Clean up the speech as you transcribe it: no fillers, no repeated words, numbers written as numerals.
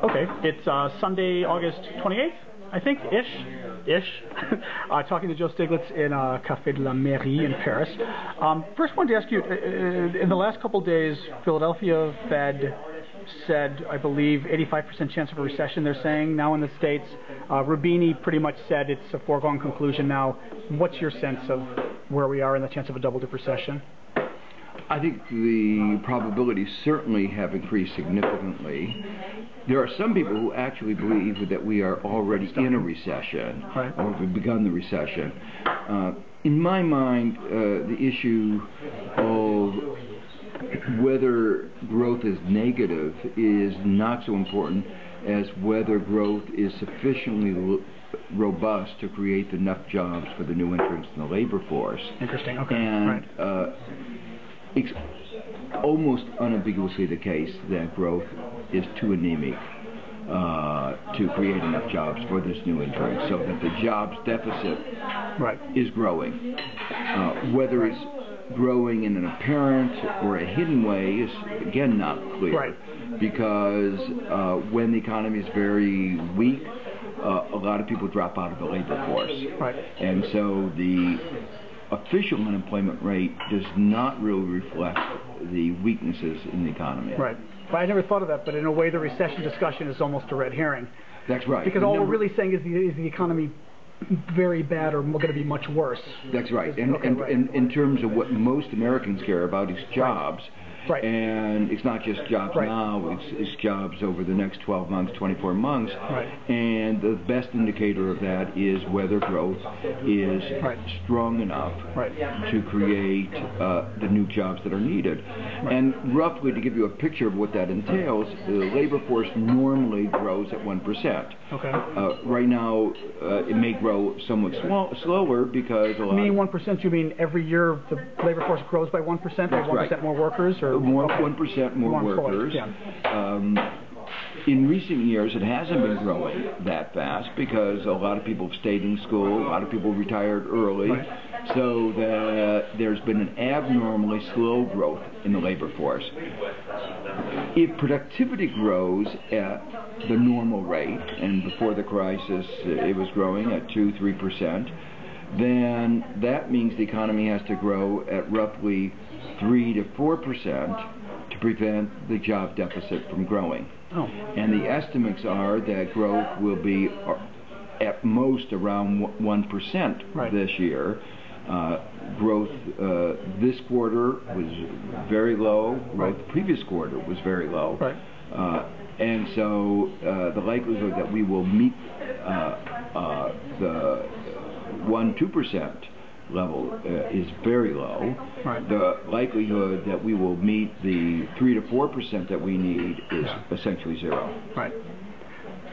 Okay, it's Sunday, August 28th, I think, ish. Talking to Joe Stiglitz in Café de la Mairie in Paris. First, wanted to ask you, in the last couple of days, Philadelphia Fed said, I believe, 85% chance of a recession, they're saying, now in the States. Rubini pretty much said it's a foregone conclusion now. What's your sense of where we are in the chance of a double-dip recession? I think the probabilities certainly have increased significantly. There are some people who actually believe that we are already in a recession, right, or have begun the recession. In my mind, the issue of whether growth is negative is not so important as whether growth is sufficiently robust to create enough jobs for the new entrants in the labor force. Interesting, okay. And right. It's almost unambiguously the case that growth is too anemic to create enough jobs for this new entrant, so that the jobs deficit right. is growing. Whether it's growing in an apparent or a hidden way is again not clear, right. because when the economy is very weak, a lot of people drop out of the labor force, right. and so the official unemployment rate does not really reflect the weaknesses in the economy. Right. But I never thought of that, but in a way the recession discussion is almost a red herring. That's right. Because all we're really saying is the economy very bad or going to be much worse. That's right. And, okay, and, right. and in terms of what most Americans care about is jobs. Right. And it's not just jobs right. now, it's jobs over the next 12 months, 24 months. Right. And the best indicator of that is whether growth is right. strong enough right. to create the new jobs that are needed. Right. And roughly, to give you a picture of what that entails, the labor force normally grows at 1%. Okay. Right now, it may grow somewhat slower because a lot. Meaning 1%, you mean every year the labor force grows by 1%? That's 1% right. more workers? Or? 1% more workers. Yeah. In recent years, it hasn't been growing that fast because a lot of people have stayed in school, a lot of people retired early, right. so that there's been an abnormally slow growth in the labor force. If productivity grows at the normal rate, and before the crisis it was growing at 2-3%, then that means the economy has to grow at roughly 3 to 4% to prevent the job deficit from growing. Oh. And the estimates are that growth will be at most around 1% right. this year. Growth this quarter was very low. Growth the previous quarter was very low. Right. And so the likelihood that we will meet the 1-2% level is very low. Right. The likelihood that we will meet the 3 to 4% that we need is essentially zero. Right.